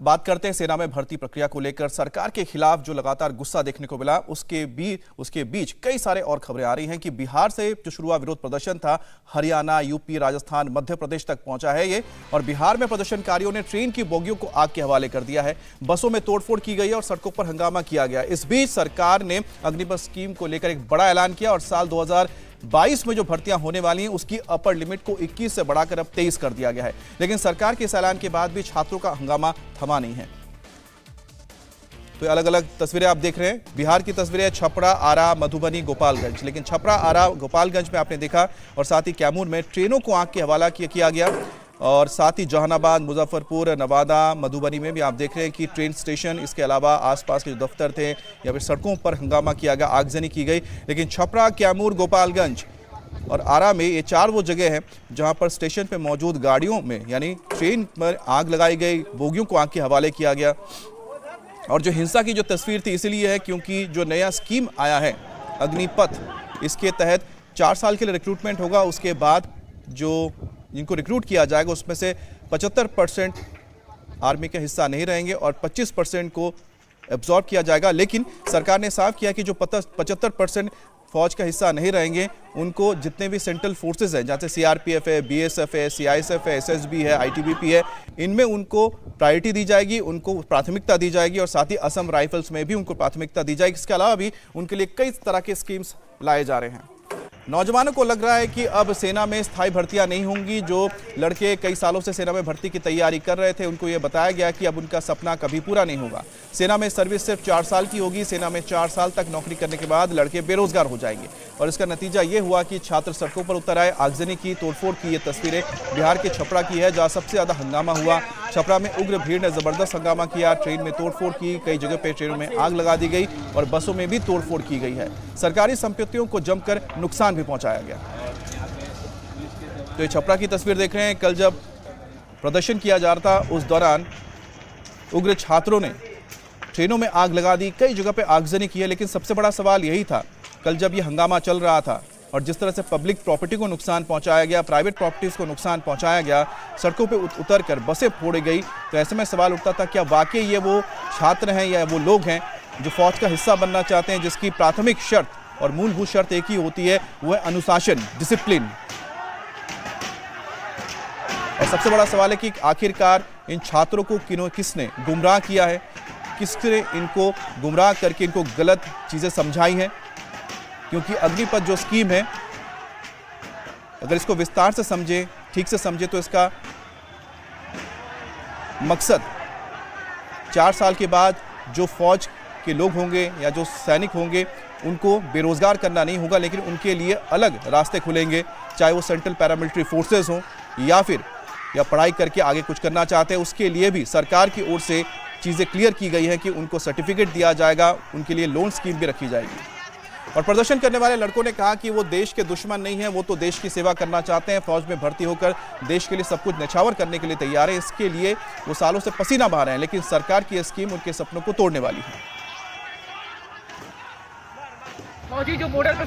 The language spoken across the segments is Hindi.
बात करते हैं सेना में भर्ती प्रक्रिया को लेकर सरकार के खिलाफ जो लगातार गुस्सा देखने को मिला, उसके बीच कई सारे और खबरें आ रही हैं कि बिहार से जो शुरू हुआ विरोध प्रदर्शन था, हरियाणा, यूपी, राजस्थान, मध्य प्रदेश तक पहुंचा है ये। और बिहार में प्रदर्शनकारियों ने ट्रेन की बोगियों को आग के हवाले कर दिया है, बसों में तोड़फोड़ की गई है और सड़कों पर हंगामा किया गया। इस बीच सरकार ने अग्निपथ स्कीम को लेकर एक बड़ा ऐलान किया और साल 2022 में जो भर्तियां होने वाली हैं उसकी अपर लिमिट को 21 से बढ़ाकर अब 23 कर दिया गया है। लेकिन सरकार के इस ऐलान के बाद भी छात्रों का हंगामा थमा नहीं है। तो अलग अलग तस्वीरें आप देख रहे हैं, बिहार की तस्वीरें छपरा, आरा, मधुबनी, गोपालगंज। लेकिन छपरा, आरा, गोपालगंज में आपने देखा और साथ ही कैमूर में ट्रेनों को आग के हवाला किया गया और साथ ही जहानाबाद, मुजफ्फरपुर, नवादा, मधुबनी में भी आप देख रहे हैं कि ट्रेन स्टेशन, इसके अलावा आसपास के जो दफ्तर थे या फिर सड़कों पर हंगामा किया गया, आगजनी की गई। लेकिन छपरा, कैमूर, गोपालगंज और आरा में ये 4 वो जगह हैं जहां पर स्टेशन पर मौजूद गाड़ियों में यानी ट्रेन पर आग लगाई गई, बोगियों को आग के हवाले किया गया। और जो हिंसा की जो तस्वीर थी इसलिए है क्योंकि जो नया स्कीम आया है अग्निपथ, इसके तहत 4 साल के लिए रिक्रूटमेंट होगा। उसके बाद जो जिनको रिक्रूट किया जाएगा उसमें से 75% आर्मी का हिस्सा नहीं रहेंगे और 25% को एब्जॉर्ब किया जाएगा। लेकिन सरकार ने साफ किया कि जो 75% फौज का हिस्सा नहीं रहेंगे उनको जितने भी सेंट्रल फोर्सेस हैं, जैसे सीआरपीएफ है, बीएसएफ है, सीआईएसएफ है, एसएसबी है, आईटीबीपी है, इनमें उनको प्रायोरिटी दी जाएगी, उनको प्राथमिकता दी जाएगी और साथ ही असम राइफल्स में भी उनको प्राथमिकता दी जाएगी। इसके अलावा भी उनके लिए कई तरह के स्कीम्स लाए जा रहे हैं। नौजवानों को लग रहा है कि अब सेना में स्थायी भर्तियां नहीं होंगी। जो लड़के कई सालों से सेना में भर्ती की तैयारी कर रहे थे उनको ये बताया गया कि अब उनका सपना कभी पूरा नहीं होगा। सेना में सर्विस सिर्फ 4 साल की होगी। सेना में 4 साल तक नौकरी करने के बाद लड़के बेरोजगार हो जाएंगे और इसका नतीजा ये हुआ कि छात्र सड़कों पर उतर आए, आगजनी की, तोड़फोड़ की। ये तस्वीरें बिहार के छपरा की है जहाँ सबसे ज्यादा हंगामा हुआ। छपरा में उग्र भीड़ ने जबरदस्त हंगामा किया, ट्रेन में तोड़फोड़ की, कई जगह पे ट्रेनों में आग लगा दी गई और बसों में भी तोड़फोड़ की गई है। सरकारी संपत्तियों को जमकर नुकसान भी पहुंचाया गया। तो ये छपरा की तस्वीर देख रहे हैं। कल जब प्रदर्शन किया जा रहा था उस दौरान उग्र छात्रों ने ट्रेनों में आग लगा दी, कई जगह पे आगजनी की है। लेकिन सबसे बड़ा सवाल यही था कल जब ये हंगामा चल रहा था और जिस तरह से पब्लिक प्रॉपर्टी को नुकसान पहुंचाया गया, प्राइवेट प्रॉपर्टीज को नुकसान पहुंचाया गया, सड़कों पे उतर कर बसें फोड़ी गई, तो ऐसे में सवाल उठता था क्या वाकई ये वो छात्र हैं या वो लोग हैं जो फौज का हिस्सा बनना चाहते हैं, जिसकी प्राथमिक शर्त और मूलभूत शर्त एक ही होती है, वो है अनुशासन, डिसिप्लिन। और सबसे बड़ा सवाल है कि आखिरकार इन छात्रों को किसने गुमराह किया है, किसने इनको गुमराह करके इनको गलत चीजें समझाई हैं। क्योंकि अग्निपथ जो स्कीम है, अगर इसको विस्तार से समझे, ठीक से समझे, तो इसका मकसद 4 साल के बाद जो फौज के लोग होंगे या जो सैनिक होंगे उनको बेरोजगार करना नहीं होगा, लेकिन उनके लिए अलग रास्ते खुलेंगे, चाहे वो सेंट्रल पैरामिलिट्री फोर्सेस हों या फिर पढ़ाई करके आगे कुछ करना चाहते हैं। उसके लिए भी सरकार की ओर से चीज़ें क्लियर की गई हैं कि उनको सर्टिफिकेट दिया जाएगा, उनके लिए लोन स्कीम भी रखी जाएगी। और प्रदर्शन करने वाले लड़कों ने कहा कि वो देश के दुश्मन नहीं हैं, वो तो देश की सेवा करना चाहते हैं, फौज में भर्ती होकर देश के लिए सब कुछ न्यौछावर करने के लिए तैयार है। इसके लिए वो सालों से पसीना बहा रहे हैं, लेकिन सरकार की यह स्कीम उनके सपनों को तोड़ने वाली है। फौजी जो बॉर्डर पे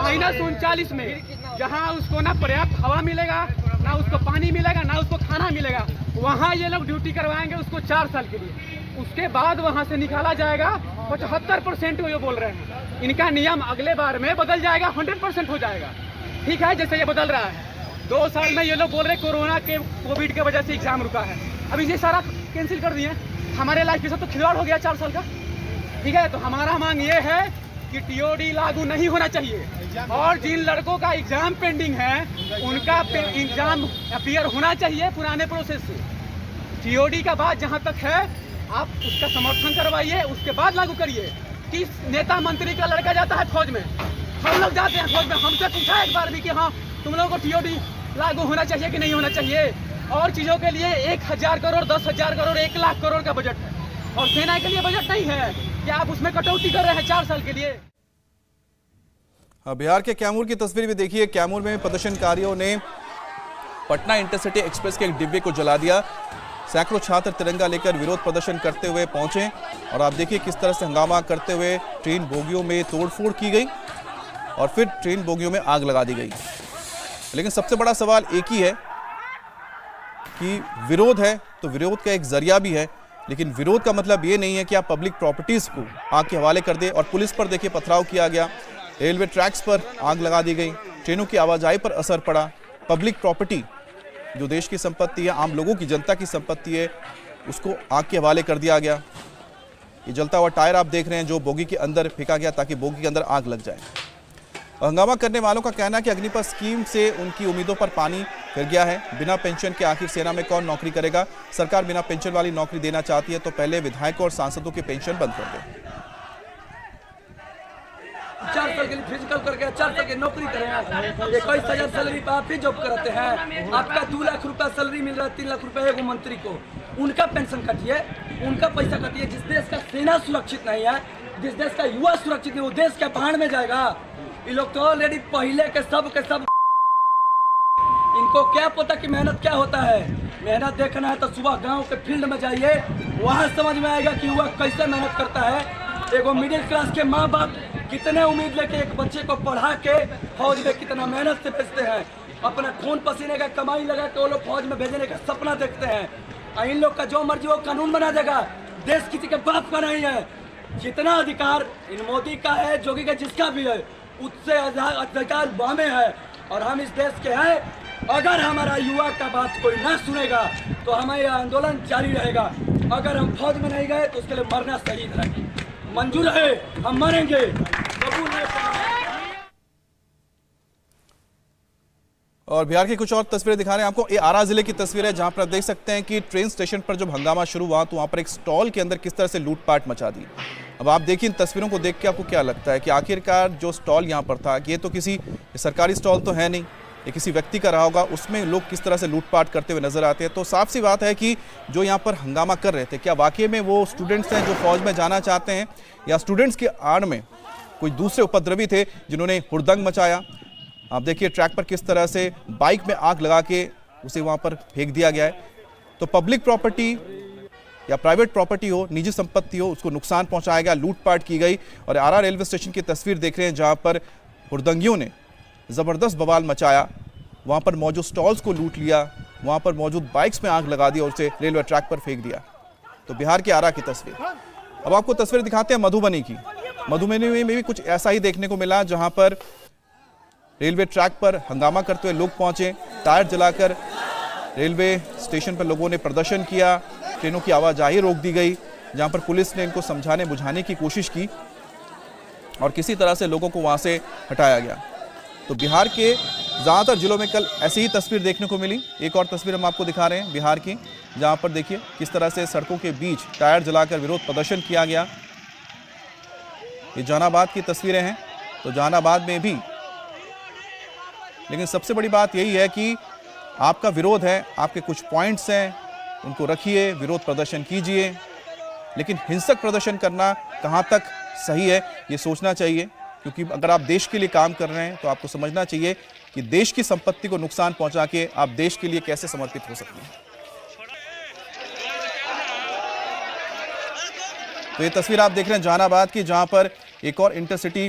-39 में जहाँ उसको ना पर्याप्त हवा मिलेगा, ना उसको पानी मिलेगा, ना उसको खाना मिलेगा, वहाँ ये लोग ड्यूटी करवाएंगे उसको 4 साल के लिए। उसके बाद वहाँ से निकाला जाएगा। 75% वो ये बोल रहे हैं। इनका नियम अगले बार में बदल जाएगा, 100% हो जाएगा। ठीक है, जैसे ये बदल रहा है। 2 साल में ये लोग बोल रहे कोरोना के कोविड के वजह से एग्जाम रुका है, अभी ये सारा कैंसिल कर दिए। हमारे लाइफ के साथ तो खिलवाड़ हो गया 4 साल का। ठीक है, तो हमारा मांग ये है कि टीओडी लागू नहीं होना चाहिए और जिन लड़कों का एग्जाम पेंडिंग है उनका एग्जाम अपीयर होना चाहिए पुराने प्रोसेस से। टीओडी का बात जहां तक है आप उसका समर्थन करवाइए, उसके बाद लागू करिए। किस नेता मंत्री का लड़का जाता है फौज में? हम लोग जाते हैं फौज में, हमसे पूछा एक बार भी कि हाँ तुम लोगों को टीओडी लागू होना चाहिए कि नहीं होना चाहिए? और चीजों के लिए 1000 करोड़, 10,000 करोड़, 1 लाख करोड़ का बजट है और सेना के लिए बजट नहीं है कि आप उसमें कटौती कर रहे हैं 4 साल के लिए। बिहार के कैमूर की तस्वीर भी देखिए। कैमूर में प्रदर्शनकारियों ने पटना इंटरसिटी एक्सप्रेस के एक डिब्बे को जला दिया। सैकड़ों छात्र तिरंगा लेकर विरोध प्रदर्शन करते हुए पहुंचे और आप देखिए किस तरह से हंगामा करते हुए ट्रेन बोगियों में तोड़फोड़ की गई और फिर ट्रेन बोगियों में आग लगा दी गई। लेकिन सबसे बड़ा सवाल एक ही है कि विरोध है तो विरोध का एक जरिया भी है, लेकिन विरोध का मतलब ये नहीं है कि आप पब्लिक प्रॉपर्टीज को आग के हवाले कर दे। और पुलिस पर देखिए पथराव किया गया, रेलवे ट्रैक्स पर आग लगा दी गई, ट्रेनों की आवाजाही पर असर पड़ा। पब्लिक प्रॉपर्टी जो देश की संपत्ति है, आम लोगों की, जनता की संपत्ति है, उसको आग के हवाले कर दिया गया। ये जलता हुआ टायर आप देख रहे हैं जो बोगी के अंदर फेंका गया ताकि बोगी के अंदर आग लग जाए। हंगामा करने वालों का कहना है कि अग्निपथ स्कीम से उनकी उम्मीदों पर पानी फिर गया है। बिना पेंशन के आखिर सेना में कौन नौकरी करेगा? सरकार बिना पेंशन वाली नौकरी देना चाहती है तो पहले विधायकों और सांसदों की पेंशन बंद कर दे। 4 साल के लिए फिजिकल करके 4 साल की नौकरी करें। 21,000 सैलरी पर आप ही जॉब कराते हैं। आपका 2 लाख रुपया सैलरी मिल रहा है, 3 लाख रुपया एगो मंत्री को, उनका पेंशन कटिए, उनका पैसा कटिए। जिस देश का सेना सुरक्षित नहीं है, जिस देश का युवा सुरक्षित नहीं, वो देश के भाड़ में जाएगा। ये लोग तो ऑलरेडी पहले के सब इनको क्या पता कि मेहनत क्या होता है। मेहनत देखना है तो सुबह गांव के फील्ड में जाइए, वहां समझ में आएगा कि युवा कैसे मेहनत करता है। एगो मिडिल क्लास के माँ बाप कितने उम्मीद लेके एक बच्चे को पढ़ा के फौज में कितना मेहनत से भेजते हैं, अपना खून पसीने का कमाई लगा के वो लोग फौज में भेजने का सपना देखते हैं। इन लोग का जो मर्जी वो कानून बना देगा, देश किसी के बाप का नहीं है। जितना अधिकार इन मोदी का है, जोगी का, जिसका भी है, उससे अधिकार बामे है और हम इस देश के हैं। अगर हमारा युवा का बात कोई ना सुनेगा तो हमारा आंदोलन जारी रहेगा। अगर हम फौज में नहीं गए तो उसके लिए मरना शहीद है। मंजूर है, हम मरेंगे, कबूल है। और बिहार की कुछ और तस्वीरें दिखा रहे हैं आपको। ये आरा जिले की तस्वीर है जहां पर आप देख सकते हैं कि ट्रेन स्टेशन पर जब हंगामा शुरू हुआ तो वहां पर एक स्टॉल के अंदर किस तरह से लूटपाट मचा दी। अब आप देखिए इन तस्वीरों को देख के आपको क्या लगता है कि आखिरकार जो स्टॉल यहां पर था, ये तो किसी सरकारी स्टॉल तो है नहीं, ये किसी व्यक्ति का रहा होगा, उसमें लोग किस तरह से लूटपाट करते हुए नजर आते हैं। तो साफ सी बात है कि जो यहाँ पर हंगामा कर रहे थे, क्या वाकई में वो स्टूडेंट्स हैं जो फौज में जाना चाहते हैं, या स्टूडेंट्स के आड़ में कोई दूसरे उपद्रवी थे जिन्होंने हुड़दंग मचाया। आप देखिए ट्रैक पर किस तरह से बाइक में आग लगा के उसे वहां पर फेंक दिया गया है। तो पब्लिक प्रॉपर्टी या प्राइवेट प्रॉपर्टी हो, निजी संपत्ति हो, उसको नुकसान पहुंचाया गया, लूटपाट की गई। और आरा रेलवे स्टेशन की तस्वीर देख रहे हैं जहां पर हुड़दंगियों ने जबरदस्त बवाल मचाया, वहां पर मौजूद स्टॉल्स को लूट लिया, वहां पर मौजूद बाइक्स में आग लगा दी और उसे रेलवे ट्रैक पर फेंक दिया। तो बिहार के आरा की तस्वीर। अब आपको तस्वीर दिखाते हैं मधुबनी की। मधुबनी में भी कुछ ऐसा ही देखने को मिला जहां पर रेलवे ट्रैक पर हंगामा करते हुए लोग पहुंचे, टायर जलाकर रेलवे स्टेशन पर लोगों ने प्रदर्शन किया, ट्रेनों की आवाजाही रोक दी गई, जहां पर पुलिस ने इनको समझाने बुझाने की कोशिश की और किसी तरह से लोगों को वहां से हटाया गया। तो बिहार के ज़्यादातर जिलों में कल ऐसी ही तस्वीर देखने को मिली। एक और तस्वीर हम आपको दिखा रहे हैं बिहार की, जहां पर देखिए किस तरह से सड़कों के बीच टायर जलाकर विरोध प्रदर्शन किया गया। ये जहानाबाद की तस्वीरें हैं। तो जहानाबाद में भी, लेकिन सबसे बड़ी बात यही है कि आपका विरोध है, आपके कुछ पॉइंट्स हैं, उनको रखिए, विरोध प्रदर्शन कीजिए, लेकिन हिंसक प्रदर्शन करना कहां तक सही है ये सोचना चाहिए। क्योंकि अगर आप देश के लिए काम कर रहे हैं तो आपको समझना चाहिए कि देश की संपत्ति को नुकसान पहुंचा के आप देश के लिए कैसे समर्पित हो सकते हैं। तो ये तस्वीर आप देख रहे हैं जहानाबाद की, जहां पर एक और इंटरसिटी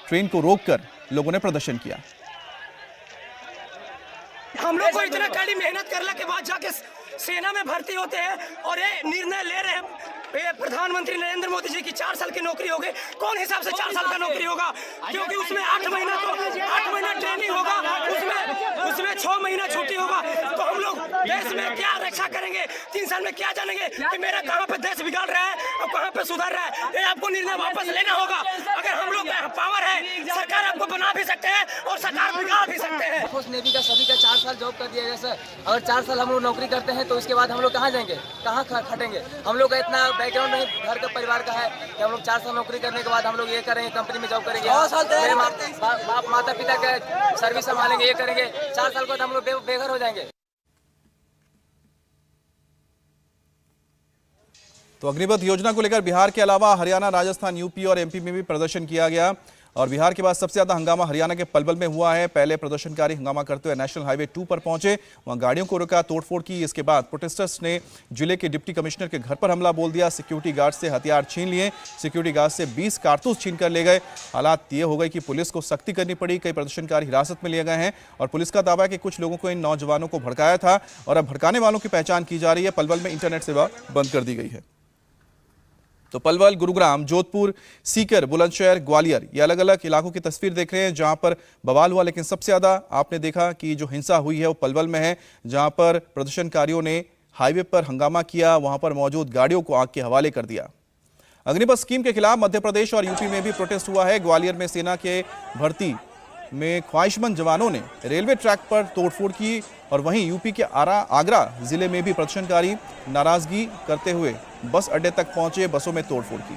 ट्रेन को रोककर लोगों ने प्रदर्शन किया। हम लोग को इतना कड़ी मेहनत करने के बाद जाके सेना में भर्ती होते हैं और ये निर्णय ले रहे हैं प्रधानमंत्री नरेंद्र मोदी जी की 4 साल की नौकरी हो गई। कौन हिसाब से 4 साल का नौकरी होगा? क्योंकि उसमें 8 महीना ट्रेनिंग होगा, उसमें 6 महीना छुट्टी होगा। तो हम लोग देश में क्या रक्षा करेंगे? 3 साल में क्या जानेंगे कि मेरा कहाँ पे देश बिगाड़ रहा है और कहाँ पे सुधर रहा है? ये आपको निर्णय वापस लेना होगा। अगर हम लोग पावर है, सरकार आपको बना भी सकते हैं और सरकार बिगाड़ भी सकते हैं। नेवी का सभी का 4 साल जॉब कर दिया गया सर। अगर 4 साल हम लोग नौकरी करते हैं तो इसके बाद हम लोग कहाँ जाएंगे, कहाँ खटेंगे? हम लोग का इतना बैकग्राउंड नहीं घर का परिवार का है कि हम लोग 4 साल नौकरी करने के बाद हम लोग ये करेंगे, कंपनी में जॉब करेंगे, मेरे बाप माता पिता का सर्विस संभालेंगे, ये करेंगे। 4 साल बाद हम लोग बेघर हो जाएंगे। तो अग्निपथ योजना को लेकर बिहार के अलावा हरियाणा, राजस्थान, यूपी और एमपी में भी प्रदर्शन किया गया। और बिहार के बाद सबसे ज्यादा हंगामा हरियाणा के पलवल में हुआ है। पहले प्रदर्शनकारी हंगामा करते हुए नेशनल हाईवे 2 पर पहुंचे, वहां गाड़ियों को रोका, तोड़फोड़ की। इसके बाद प्रोटेस्टर्स ने जिले के डिप्टी कमिश्नर के घर पर हमला बोल दिया, सिक्योरिटी गार्ड से हथियार छीन लिए, सिक्योरिटी गार्ड से 20 कारतूस छीन कर ले गए। हालात ये हो गए कि पुलिस को सख्ती करनी पड़ी, कई प्रदर्शनकारी हिरासत में लिए गए हैं और पुलिस का दावा है कि कुछ लोगों को इन नौजवानों को भड़काया था और अब भड़काने वालों की पहचान की जा रही है। पलवल में इंटरनेट सेवा बंद कर दी गई है। तो पलवल, गुरुग्राम, जोधपुर, सीकर, बुलंदशहर, ग्वालियर, ये अलग अलग इलाकों की तस्वीर देख रहे हैं जहां पर बवाल हुआ। लेकिन सबसे ज्यादा आपने देखा कि जो हिंसा हुई है वो पलवल में है, जहां पर प्रदर्शनकारियों ने हाईवे पर हंगामा किया, वहां पर मौजूद गाड़ियों को आग के हवाले कर दिया। अग्निपथ स्कीम के खिलाफ मध्य प्रदेश और यूपी में भी प्रोटेस्ट हुआ है। ग्वालियर में सेना के भर्ती में ख्वाहिशमंद जवानों ने रेलवे ट्रैक पर तोड़फोड़ की और वहीं यूपी के आगरा जिले में भी प्रदर्शनकारी नाराजगी करते हुए बस अड्डे तक पहुंचे, बसों में तोड़फोड़ की।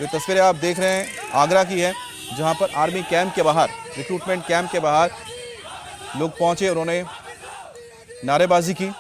ये तस्वीरें आप देख रहे हैं आगरा की है, जहां पर आर्मी कैंप के बाहर, रिक्रूटमेंट कैंप के बाहर लोग पहुंचे, उन्होंने नारेबाजी की।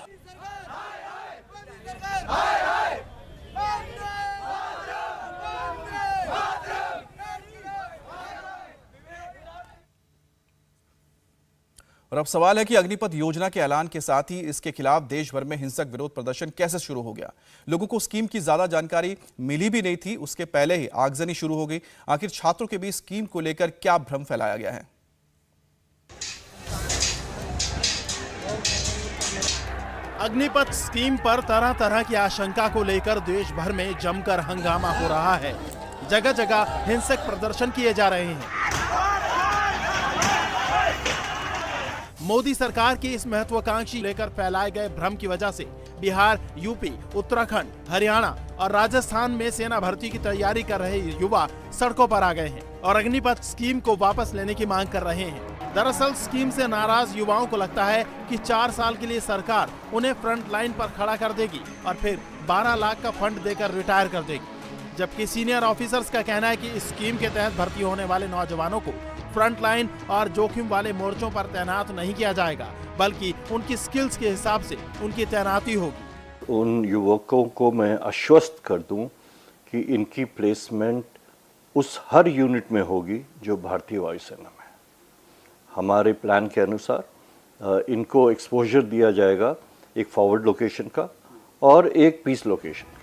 और अब सवाल है कि अग्निपथ योजना के ऐलान के साथ ही इसके खिलाफ देश भर में हिंसक विरोध प्रदर्शन कैसे शुरू हो गया। लोगों को स्कीम की ज्यादा जानकारी मिली भी नहीं थी, उसके पहले ही आगजनी शुरू हो गई। आखिर छात्रों के बीच स्कीम को लेकर क्या भ्रम फैलाया गया है? अग्निपथ स्कीम पर तरह तरह की आशंका को लेकर देश भर में जमकर हंगामा हो रहा है। जगह जगह हिंसक प्रदर्शन किए जा रहे हैं। मोदी सरकार की इस महत्वाकांक्षी लेकर फैलाए गए भ्रम की वजह से बिहार, यूपी, उत्तराखंड, हरियाणा और राजस्थान में सेना भर्ती की तैयारी कर रहे युवा सड़कों पर आ गए हैं और अग्निपथ स्कीम को वापस लेने की मांग कर रहे हैं। दरअसल स्कीम से नाराज युवाओं को लगता है कि 4 साल के लिए सरकार उन्हें फ्रंट लाइन पर खड़ा कर देगी और फिर 12 लाख का फंड देकर रिटायर कर देगी। जबकि सीनियर ऑफिसर्स का कहना है कि इस स्कीम के तहत भर्ती होने वाले नौजवानों को फ्रंट लाइन और जोखिम वाले मोर्चों पर तैनात नहीं किया जाएगा, बल्कि उनकी स्किल्स के हिसाब से उनकी तैनाती होगी। उन युवकों को मैं आश्वस्त कर दूं कि इनकी प्लेसमेंट उस हर यूनिट में होगी जो भारतीय वायुसेना में है। हमारे प्लान के अनुसार इनको एक्सपोजर दिया जाएगा एक फॉरवर्ड लोकेशन का और एक पीस लोकेशन का।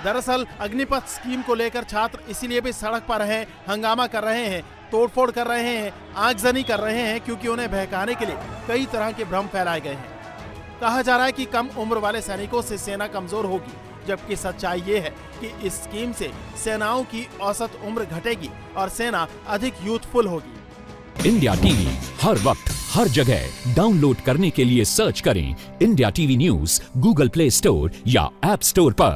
दरअसल अग्निपथ स्कीम को लेकर छात्र इसीलिए भी सड़क पर हैं, हंगामा कर रहे हैं, तोड़फोड़ कर रहे हैं, आगजनी कर रहे हैं क्योंकि उन्हें बहकाने के लिए कई तरह के भ्रम फैलाए गए हैं। कहा जा रहा है कि कम उम्र वाले सैनिकों से सेना कमजोर होगी, जबकि सच्चाई ये है कि इस स्कीम से सेनाओं की औसत उम्र घटेगी और सेना अधिक यूथफुल होगी। इंडिया टीवी हर वक्त हर जगह डाउनलोड करने के लिए सर्च करें India TV news Google play store या ऐप स्टोर पर।